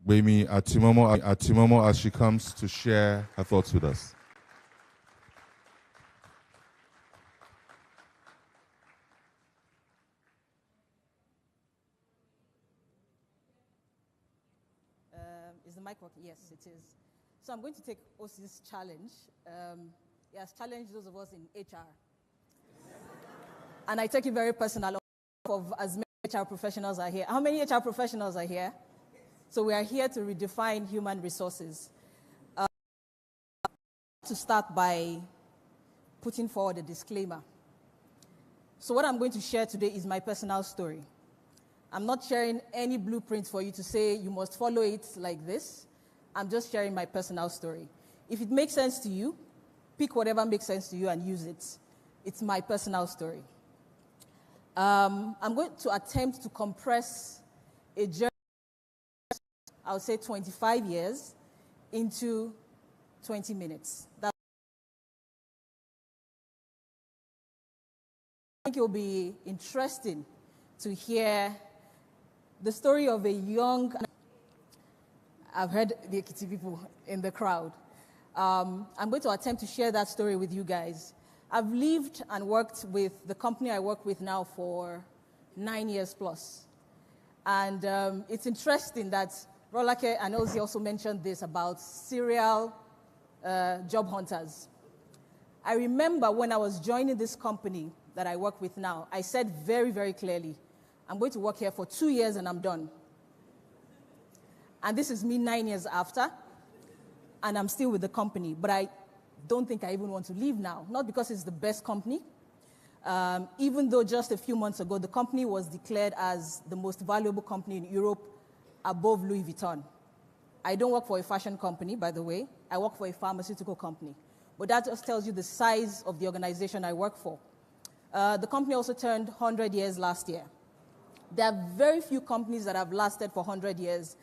GBEMI ATIMOMO as she comes to share her thoughts with us. Is the mic working? Yes, it is. So I'm going to take OC's challenge. He has challenged those of us in HR. And I take it very personal of as many HR professionals are here. How many HR professionals are here? So we are here to redefine human resources. To start by putting forward a disclaimer. So what I'm going to share today is my personal story. I'm not sharing any blueprint for you to say you must follow it like this. I'm just sharing my personal story. If it makes sense to you, pick whatever makes sense to you and use it. It's my personal story. I'm going to attempt to compress a journey, I would say 25 years, into 20 minutes. I think it will be interesting to hear the story of a young, I've heard the Ekiti people in the crowd. I'm going to attempt to share that story with you guys. I've lived and worked with the company I work with now for 9 years plus. And it's interesting that Rolake and Ozzy also mentioned this about serial job hunters. I remember when I was joining this company that I work with now, I said very, very clearly, I'm going to work here for 2 years and I'm done. And this is me 9 years after, and I'm still with the company. But I don't think I even want to leave now, not because it's the best company. Even though just a few months ago, the company was declared as the most valuable company in Europe above Louis Vuitton. I don't work for a fashion company, by the way. I work for a pharmaceutical company. But that just tells you the size of the organization I work for. The company also turned 100 years last year. There are very few companies that have lasted for 100 years,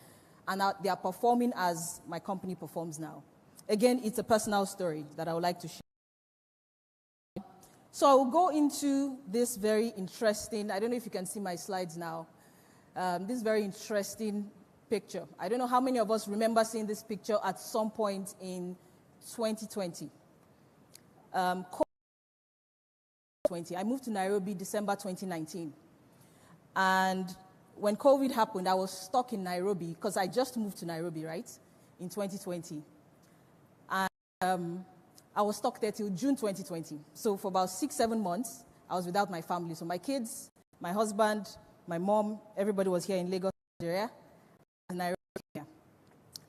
and they are performing as my company performs now. Again, it's a personal story that I would like to share. So I will go into this very interesting, I don't know if you can see my slides now, this very interesting picture. I don't know how many of us remember seeing this picture at some point in 2020. I moved to Nairobi December 2019. And when COVID happened, I was stuck in Nairobi because I just moved to Nairobi, right, in 2020. And I was stuck there till June 2020. So for about 6-7 months, I was without my family. So my kids, my husband, my mom, everybody was here in Lagos, Nigeria, and Nairobi.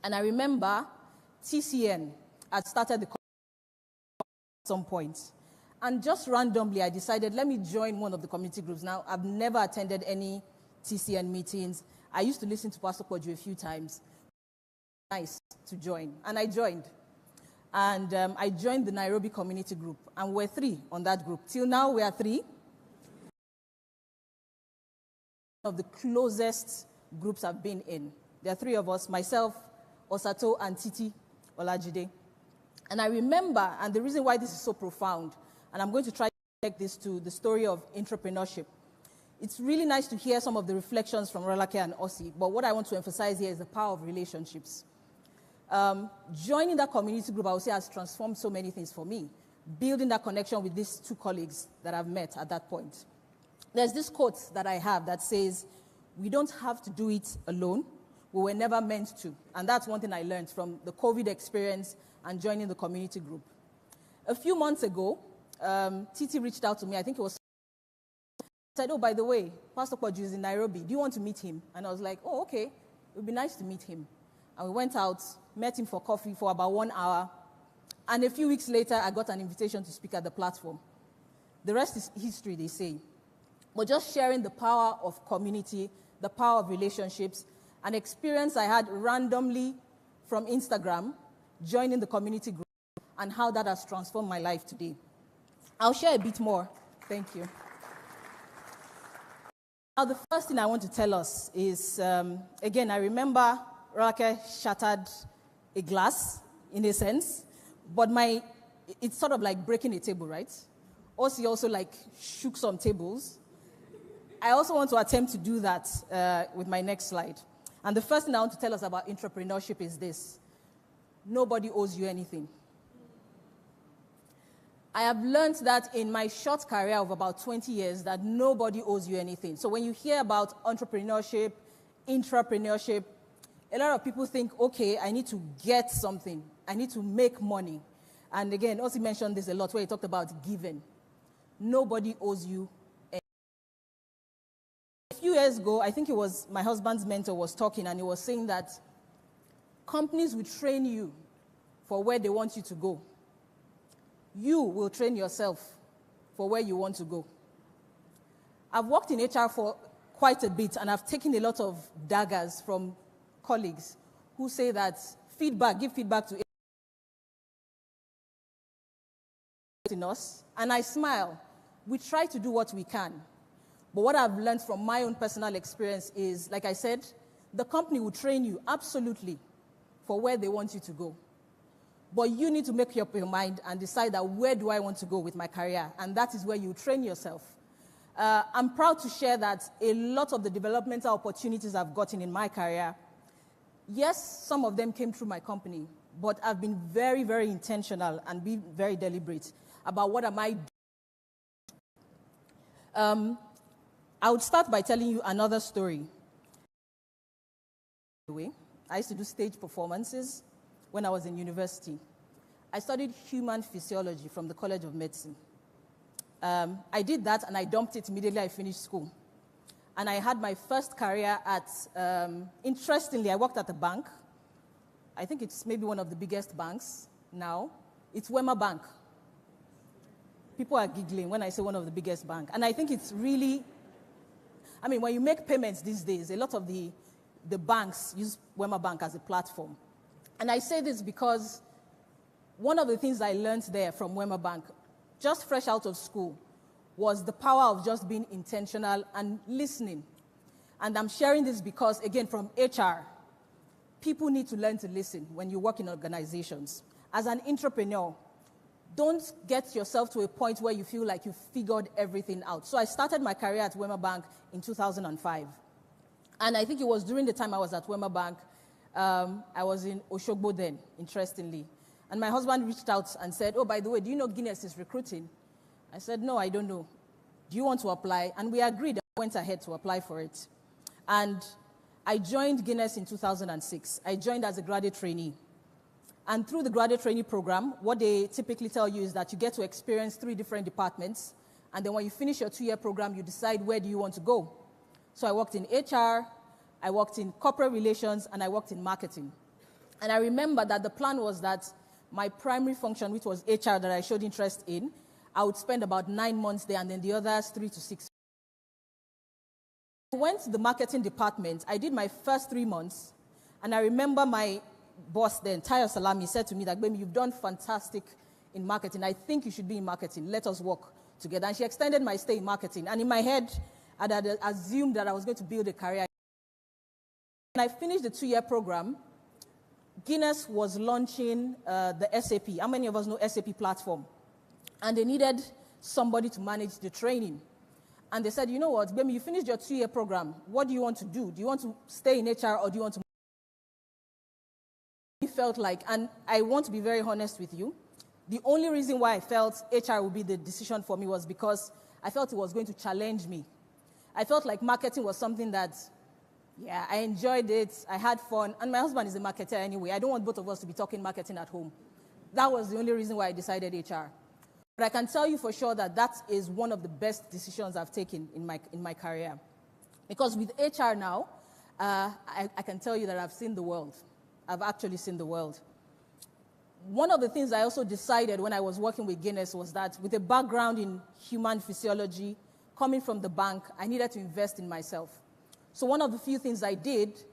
And I remember TCN had started the at some point. And just randomly, I decided, let me join one of the community groups. Now, I've never attended any TCN meetings. I used to listen to Pastor Koju a few times. Nice to join. And I joined. And I joined the Nairobi community group. And we're 3 on that group. Till now, we are 3. One of the closest groups I've been in. There are 3 of us, myself, Osato, and Titi Olajide. And I remember, and the reason why this is so profound, and I'm going to try to take this to the story of intrapreneurship. It's really nice to hear some of the reflections from Rolake and Ossie, but what I want to emphasize here is the power of relationships. Joining that community group, I would say, has transformed so many things for me. Building that connection with these 2 colleagues that I've met at that point. There's this quote that I have that says, we don't have to do it alone. We were never meant to. And that's one thing I learned from the COVID experience and joining the community group. A few months ago, Titi reached out to me. I think it was said, oh, by the way, Pastor Koju is in Nairobi. Do you want to meet him? And I was like, oh, okay. It would be nice to meet him. And we went out, met him for coffee for about 1 hour. And a few weeks later, I got an invitation to speak at the platform. The rest is history, they say. But just sharing the power of community, the power of relationships, an experience I had randomly from Instagram, joining the community group, and how that has transformed my life today. I'll share a bit more. Thank you. Now, the first thing I want to tell us is, again, I remember Rolake shattered a glass, in a sense, but it's sort of like breaking a table, right? Ossie also shook some tables. I also want to attempt to do that with my next slide. And the first thing I want to tell us about entrepreneurship is this: nobody owes you anything. I have learned that in my short career of about 20 years that nobody owes you anything. So when you hear about entrepreneurship, intrapreneurship, a lot of people think, okay, I need to get something. I need to make money. And again, also mentioned this a lot where he talked about giving. Nobody owes you anything. A few years ago, I think it was my husband's mentor was talking, and he was saying that companies will train you for where they want you to go. You will train yourself for where you want to go. I've worked in HR for quite a bit, and I've taken a lot of daggers from colleagues who say that give feedback to in us, and I smile. We try to do what we can. But what I've learned from my own personal experience is, like I said, the company will train you absolutely for where they want you to go. But you need to make up your mind and decide that where do I want to go with my career? And that is where you train yourself. I'm proud to share that a lot of the developmental opportunities I've gotten in my career, yes, some of them came through my company, but I've been very, very intentional and been very deliberate about what am I doing. I would start by telling you another story. I used to do stage performances when I was in university. I studied human physiology from the College of Medicine. I did that and I dumped it immediately I finished school. And I had my first career at, interestingly, I worked at a bank. I think it's maybe one of the biggest banks now. It's WEMA Bank. People are giggling when I say one of the biggest banks. And I think it's really, when you make payments these days, a lot of the banks use WEMA Bank as a platform. And I say this because one of the things I learned there from WEMA Bank, just fresh out of school, was the power of just being intentional and listening. And I'm sharing this because, again, from HR, people need to learn to listen when you work in organizations. As an entrepreneur, don't get yourself to a point where you feel like you've figured everything out. So I started my career at WEMA Bank in 2005. And I think it was during the time I was at WEMA Bank, I was in Oshogbo then, interestingly. And my husband reached out and said, oh, by the way, do you know Guinness is recruiting? I said, no, I don't know. Do you want to apply? And we agreed. I went ahead to apply for it. And I joined Guinness in 2006. I joined as a graduate trainee. And through the graduate trainee program, what they typically tell you is that you get to experience 3 different departments. And then when you finish your 2-year program, you decide where do you want to go. So I worked in HR, I worked in corporate relations, and I worked in marketing. And I remember that the plan was that my primary function, which was HR that I showed interest in, I would spend about 9 months there, and then the others 3 to 6. I went to the marketing department. I did my first 3 months, and I remember my boss then, Tayo Salami, said to me that, "Baby, you've done fantastic in marketing. I think you should be in marketing. Let us work together." And she extended my stay in marketing. And in my head, I had assumed that I was going to build a career. When I finished the 2-year program, Guinness was launching the SAP. How many of us know SAP platform? And they needed somebody to manage the training. And they said, you know what, Gbemi, you finished your 2-year program. What do you want to do? Do you want to stay in HR or do you want to? I felt like, and I want to be very honest with you, the only reason why I felt HR would be the decision for me was because I felt it was going to challenge me. I felt like marketing was something that, yeah, I enjoyed it, I had fun, and my husband is a marketer anyway. I don't want both of us to be talking marketing at home. That was the only reason why I decided HR. But I can tell you for sure that that is one of the best decisions I've taken in my career. Because with HR now, I can tell you that I've seen the world. I've actually seen the world. One of the things I also decided when I was working with Guinness was that with a background in human physiology, coming from the bank, I needed to invest in myself. So one of the few things I did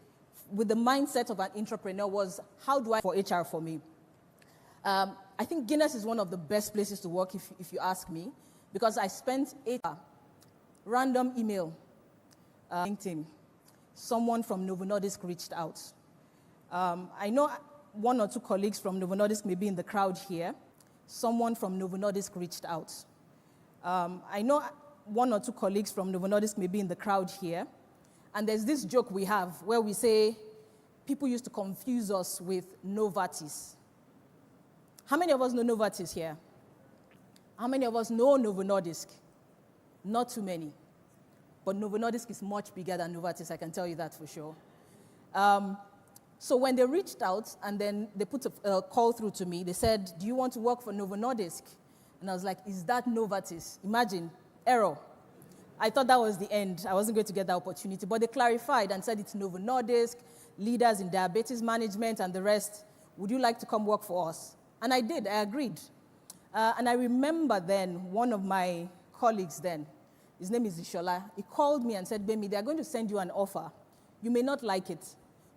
with the mindset of an entrepreneur was, how do I for HR for me? I think Guinness is one of the best places to work, if you ask me, because I spent 8 hours, random email, LinkedIn. Someone from Novo Nordisk reached out. I know 1 or 2 colleagues from Novo Nordisk may be in the crowd here. Someone from Novo Nordisk reached out. I know 1 or 2 colleagues from Novo Nordisk may be in the crowd here. And there's this joke we have where we say people used to confuse us with Novartis. How many of us know Novartis here? How many of us know Novo Nordisk? Not too many. But Novo Nordisk is much bigger than Novartis, I can tell you that for sure. So when they reached out and then they put a call through to me, they said, do you want to work for Novo Nordisk? And I was like, is that Novartis? Imagine, error. I thought that was the end. I wasn't going to get that opportunity. But they clarified and said it's Novo Nordisk, leaders in diabetes management and the rest. Would you like to come work for us? And I did. I agreed. And I remember then one of my colleagues then, his name is Ishola, he called me and said, GBEMI, they're going to send you an offer. You may not like it,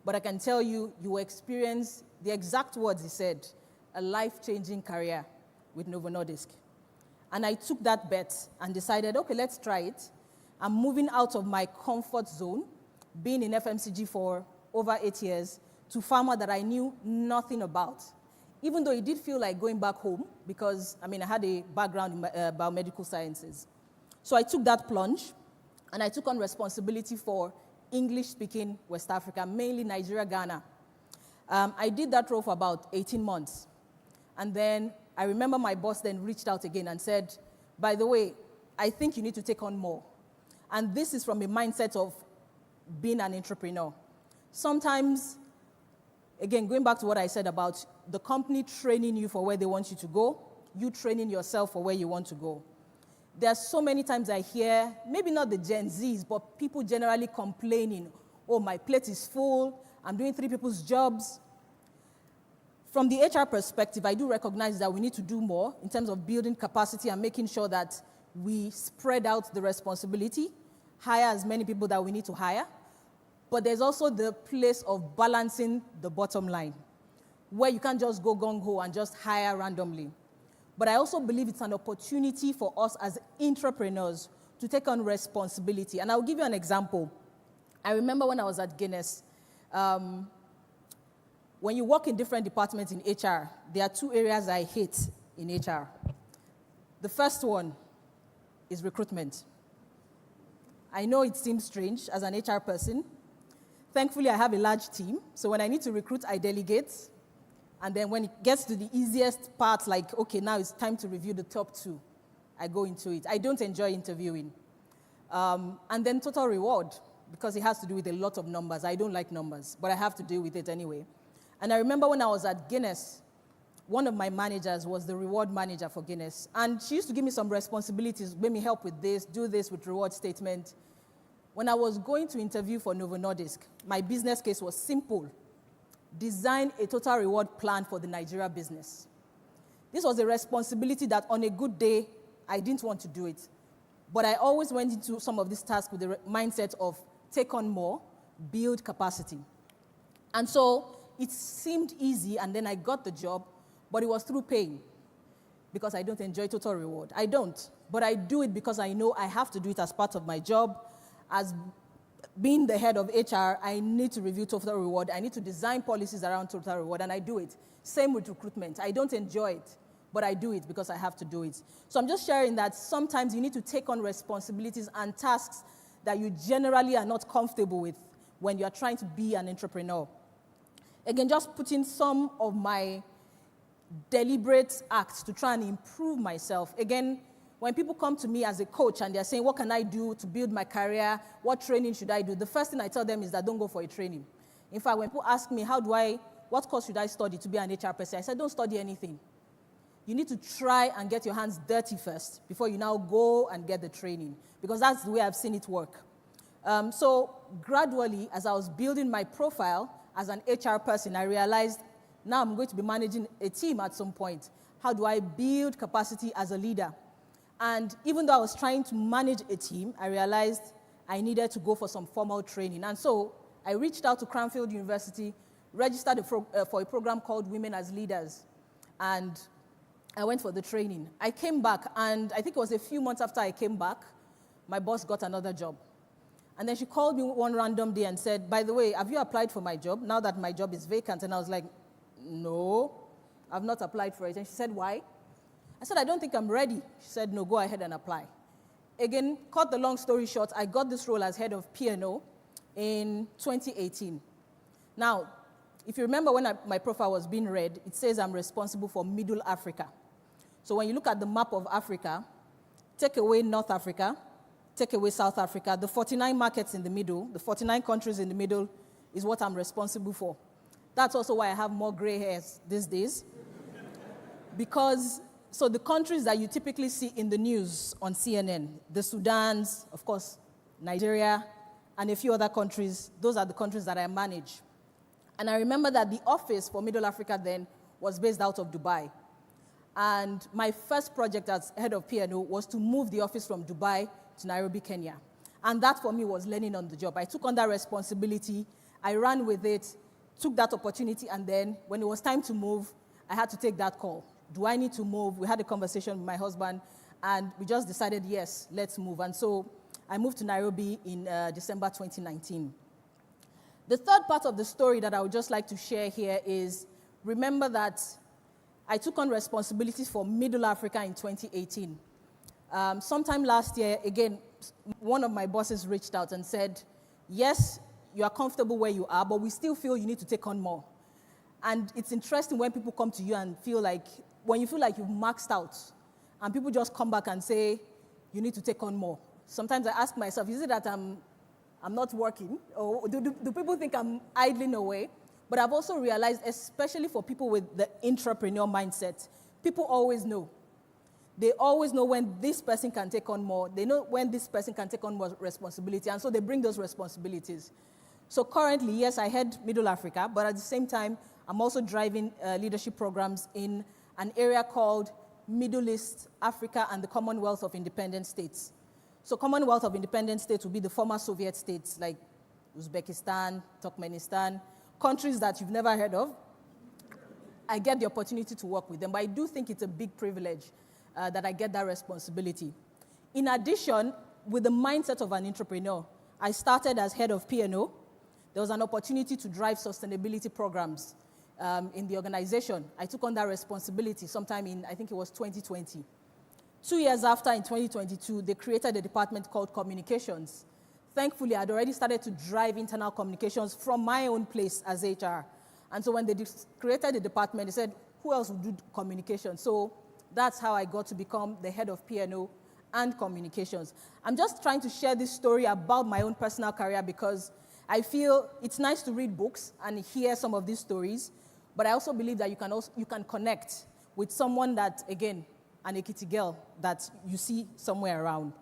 but I can tell you, you will experience the exact words he said, a life-changing career with Novo Nordisk. And I took that bet and decided, okay, let's try it. I'm moving out of my comfort zone, being in FMCG for over 8 years, to pharma that I knew nothing about. Even though it did feel like going back home, because, I had a background in biomedical sciences. So I took that plunge, and I took on responsibility for English-speaking West Africa, mainly Nigeria, Ghana. I did that role for about 18 months. And then I remember my boss then reached out again and said, by the way, I think you need to take on more. And this is from a mindset of being an entrepreneur. Sometimes, again, going back to what I said about the company training you for where they want you to go, you training yourself for where you want to go. There are so many times I hear, maybe not the Gen Zs, but people generally complaining, oh, my plate is full, I'm doing 3 people's jobs. From the HR perspective, I do recognize that we need to do more in terms of building capacity and making sure that we spread out the responsibility, hire as many people that we need to hire. But there's also the place of balancing the bottom line, where you can't just go gung-ho and just hire randomly. But I also believe it's an opportunity for us as intrapreneurs to take on responsibility. And I'll give you an example. I remember when I was at Guinness, when you work in different departments in HR, there are 2 areas I hate in HR. The first one is recruitment. I know it seems strange as an HR person. Thankfully, I have a large team, so when I need to recruit, I delegate. And then when it gets to the easiest part, like, okay, now it's time to review the top 2, I go into it. I don't enjoy interviewing. And then total reward, because it has to do with a lot of numbers. I don't like numbers, but I have to deal with it anyway. And I remember when I was at Guinness, one of my managers was the reward manager for Guinness. And she used to give me some responsibilities, make me help with this, do this with reward statement. When I was going to interview for Novo Nordisk, my business case was simple. Design a total reward plan for the Nigeria business. This was a responsibility that on a good day, I didn't want to do it. But I always went into some of these tasks with the mindset of take on more, build capacity. And so it seemed easy, and then I got the job, but it was through pain because I don't enjoy total reward. I don't, but I do it because I know I have to do it as part of my job. As being the head of HR, I need to review total reward. I need to design policies around total reward, and I do it. Same with recruitment. I don't enjoy it, but I do it because I have to do it. So I'm just sharing that sometimes you need to take on responsibilities and tasks that you generally are not comfortable with when you're trying to be an entrepreneur. Again, just putting some of my deliberate acts to try and improve myself. Again, when people come to me as a coach and they're saying, what can I do to build my career? What training should I do? The first thing I tell them is that don't go for a training. In fact, when people ask me, what course should I study to be an HR person? I said, don't study anything. You need to try and get your hands dirty first before you now go and get the training, because that's the way I've seen it work. So gradually, as I was building my profile as an HR person, I realized now I'm going to be managing a team at some point. How do I build capacity as a leader? And even though I was trying to manage a team, I realized I needed to go for some formal training. And so I reached out to Cranfield University, registered for a program called Women as Leaders. And I went for the training. I came back, and I think it was a few months after I came back, my boss got another job. And then she called me one random day and said, by the way, have you applied for my job now that my job is vacant? And I was like, no, I've not applied for it. And she said, why? I said, I don't think I'm ready. She said, no, go ahead and apply. Again, cut the long story short, I got this role as head of P&O. in 2018. Now, if you remember when my profile was being read, it says I'm responsible for Middle Africa. So when you look at the map of Africa, take away North Africa, take away South Africa, the 49 markets in the middle, the 49 countries in the middle is what I'm responsible for. That's also why I have more gray hairs these days. Because, so the countries that you typically see in the news on CNN, the Sudans, of course, Nigeria, and a few other countries, those are the countries that I manage. And I remember that the office for Middle Africa then was based out of Dubai. And my first project as head of P&O was to move the office from Dubai to Nairobi, Kenya. And that for me was learning on the job. I took on that responsibility, I ran with it, took that opportunity, and then when it was time to move, I had to take that call. Do I need to move? We had a conversation with my husband, and we just decided, yes, let's move. And so I moved to Nairobi in December 2019. The third part of the story that I would just like to share here is, remember that I took on responsibilities for Middle Africa in 2018. Sometime last year, again, one of my bosses reached out and said, yes, you are comfortable where you are, but we still feel you need to take on more. And it's interesting when people come to you and feel like, when you feel like you've maxed out, and people just come back and say, you need to take on more. Sometimes I ask myself, is it that I'm not working? Or do people think I'm idling away? But I've also realized, especially for people with the intrapreneur mindset, people always know. They always know when this person can take on more. They know when this person can take on more responsibility, and so they bring those responsibilities. So currently, yes, I head Middle Africa, but at the same time, I'm also driving leadership programs in an area called Middle East, Africa, and the Commonwealth of Independent States. So Commonwealth of Independent States would be the former Soviet states like Uzbekistan, Turkmenistan, countries that you've never heard of. I get the opportunity to work with them, but I do think it's a big privilege that I get that responsibility. In addition, with the mindset of an entrepreneur, I started as head of P&O. There was an opportunity to drive sustainability programs in the organization. I took on that responsibility sometime in, I think it was 2020. 2 years after, in 2022, they created a department called Communications. Thankfully, I'd already started to drive internal communications from my own place as HR. And so when they created the department, they said, who else would do communication? So that's how I got to become the head of P&O and communications. I'm just trying to share this story about my own personal career because I feel it's nice to read books and hear some of these stories, but I also believe that you can connect with someone that, again, an Ekiti girl that you see somewhere around.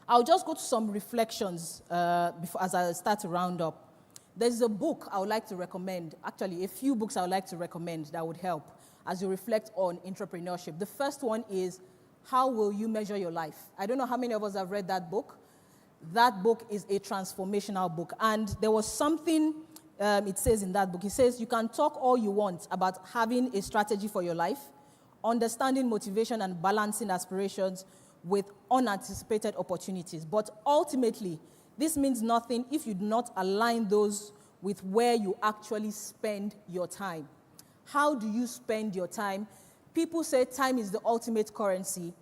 I'll just go to some reflections as I start to round up. There's a book I would like to recommend, actually a few books I would like to recommend that would help as you reflect on entrepreneurship. The first one is How Will You Measure Your Life? I don't know how many of us have read that book. That book is a transformational book. And there was something it says in that book. It says you can talk all you want about having a strategy for your life, understanding motivation and balancing aspirations with unanticipated opportunities. But ultimately, this means nothing if you do not align those with where you actually spend your time. How do you spend your time? People say time is the ultimate currency.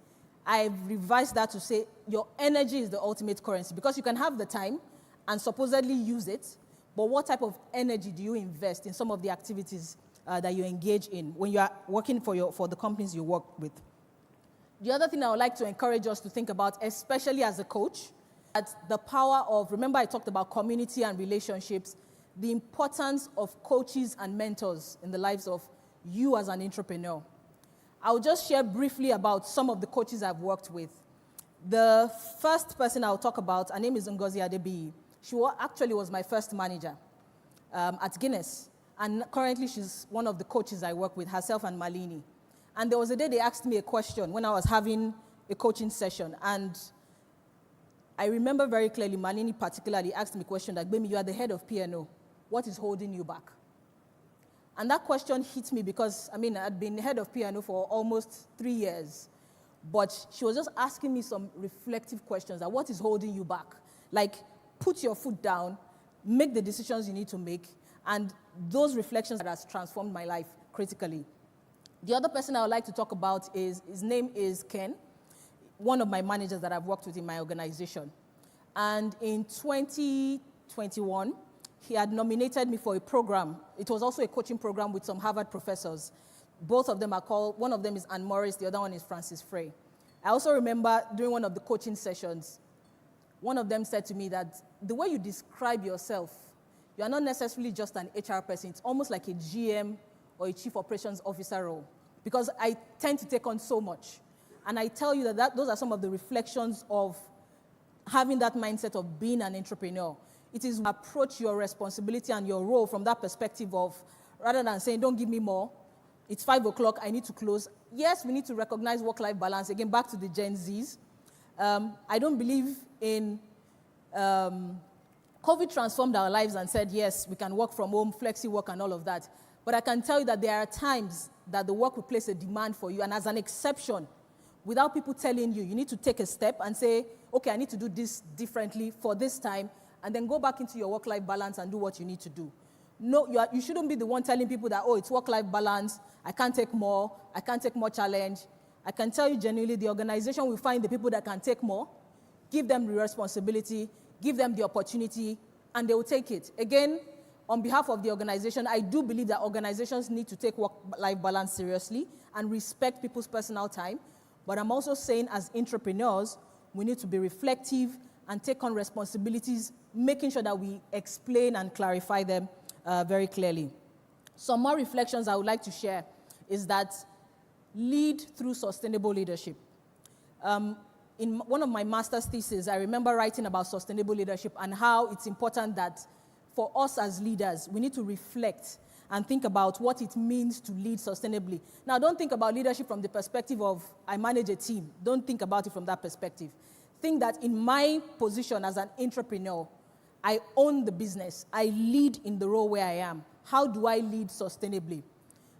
I've revised that to say your energy is the ultimate currency because you can have the time and supposedly use it, but what type of energy do you invest in some of the activities that you engage in when you are working for the companies you work with? The other thing I would like to encourage us to think about, especially as a coach, is the power of, remember I talked about community and relationships, the importance of coaches and mentors in the lives of you as an entrepreneur. I'll just share briefly about some of the coaches I've worked with. The first person I'll talk about, her name is Ngozi Adebiyi. She actually was my first manager at Guinness. And currently she's one of the coaches I work with, herself and Malini. And there was a day they asked me a question when I was having a coaching session. And I remember very clearly, Malini particularly asked me a question like, GBEMI, you are the head of P&O. What is holding you back? And that question hit me because, I'd been head of P&O for almost 3 years. But she was just asking me some reflective questions, like what is holding you back? Like, put your foot down, make the decisions you need to make, and those reflections that has transformed my life critically. The other person I would like to talk about his name is Ken, one of my managers that I've worked with in my organization. And in 2012, 2021, he had nominated me for a program. It was also a coaching program with some Harvard professors. Both of them are called, one of them is Anne Morris, the other one is Francis Frey. I also remember during one of the coaching sessions, one of them said to me that the way you describe yourself, you are not necessarily just an HR person. It's almost like a GM or a chief operations officer role, because I tend to take on so much. And I tell you that those are some of the reflections of having that mindset of being an entrepreneur. It is approach your responsibility and your role from that perspective of, rather than saying, don't give me more, it's 5 o'clock, I need to close. Yes, we need to recognize work-life balance. Again, back to the Gen Zs. I don't believe in, COVID transformed our lives and said, yes, we can work from home, flexi work and all of that. But I can tell you that there are times that the work will place a demand for you, and as an exception, without people telling you, you need to take a step and say, okay, I need to do this differently for this time, and then go back into your work-life balance and do what you need to do. No, you shouldn't be the one telling people that, oh, it's work-life balance, I can't take more challenge. I can tell you genuinely, the organization will find the people that can take more, give them the responsibility, give them the opportunity, and they will take it. Again, on behalf of the organization, I do believe that organizations need to take work-life balance seriously and respect people's personal time. But I'm also saying, as entrepreneurs, we need to be reflective and take on responsibilities, making sure that we explain and clarify them very clearly. Some more reflections I would like to share is that lead through sustainable leadership. In one of my master's theses, I remember writing about sustainable leadership and how it's important that for us as leaders, we need to reflect and think about what it means to lead sustainably. Now, don't think about leadership from the perspective of, I manage a team. Don't think about it from that perspective. Think that in my position as an entrepreneur, I own the business. I lead in the role where I am. How do I lead sustainably?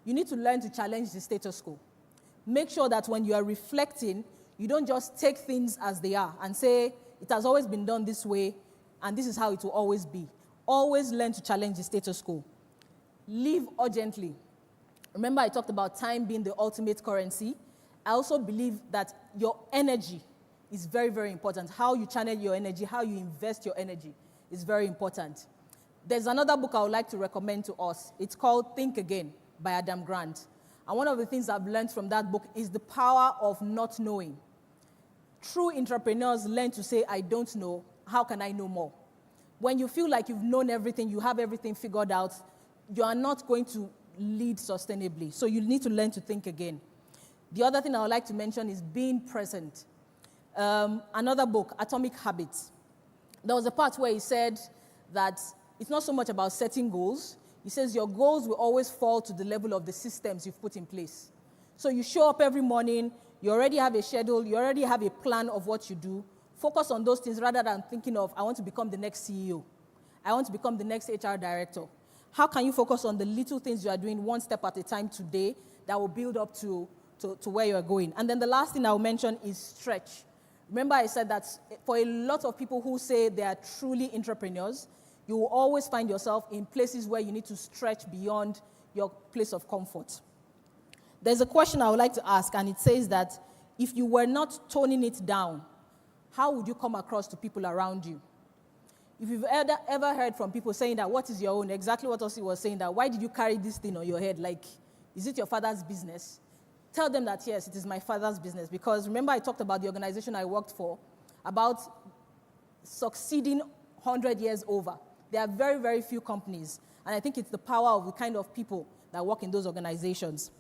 You need to learn to challenge the status quo. Make sure that when you are reflecting, you don't just take things as they are and say, it has always been done this way, and this is how it will always be. Always learn to challenge the status quo. Live urgently. Remember, I talked about time being the ultimate currency. I also believe that your energy is very, very important. How you channel your energy, how you invest your energy is very important. There's another book I would like to recommend to us. It's called Think Again by Adam Grant. And one of the things I've learned from that book is the power of not knowing. True entrepreneurs learn to say, I don't know. How can I know more? When you feel like you've known everything, you have everything figured out, you are not going to lead sustainably. So you need to learn to think again. The other thing I would like to mention is being present. Another book, Atomic Habits. There was a part where he said that it's not so much about setting goals. He says your goals will always fall to the level of the systems you've put in place. So you show up every morning, you already have a schedule, you already have a plan of what you do. Focus on those things rather than thinking of, I want to become the next CEO. I want to become the next HR director. How can you focus on the little things you are doing one step at a time today that will build up to where you are going? And then the last thing I will mention is stretch. Remember I said that for a lot of people who say they are truly entrepreneurs, you will always find yourself in places where you need to stretch beyond your place of comfort. There's a question I would like to ask, and it says that if you were not toning it down, how would you come across to people around you? If you've ever heard from people saying that, what is your own? Exactly what Ossie was saying, that why did you carry this thing on your head? Like, is it your father's business? Tell them that, yes, it is my father's business. Because remember I talked about the organization I worked for, about succeeding 100 years over. There are very, very few companies. And I think it's the power of the kind of people that work in those organizations.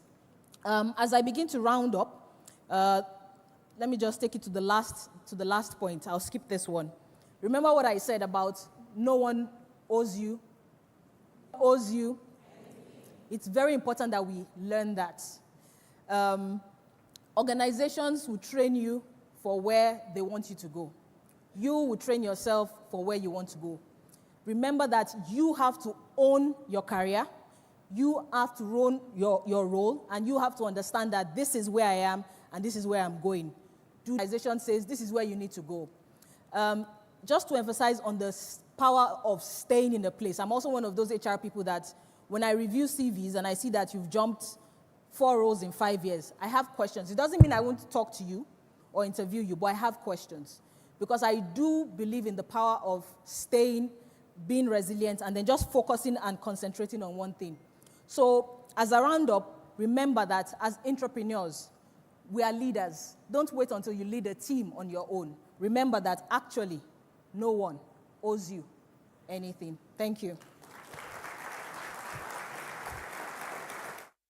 As I begin to round up, let me just take it to the last point. I'll skip this one. Remember what I said about no one owes you. It's very important that we learn that. Organizations will train you for where they want you to go. You will train yourself for where you want to go. Remember that you have to own your career. You have to own your role, and you have to understand that this is where I am and this is where I'm going. The organization says this is where you need to go. Just to emphasize on the power of staying in a place, I'm also one of those HR people that when I review CVs and I see that you've jumped 4 roles in 5 years, I have questions. It doesn't mean I won't talk to you or interview you, but I have questions. Because I do believe in the power of staying, being resilient, and then just focusing and concentrating on one thing. So as a roundup, remember that as entrepreneurs, we are leaders. Don't wait until you lead a team on your own. Remember that actually, no one owes you anything. Thank you.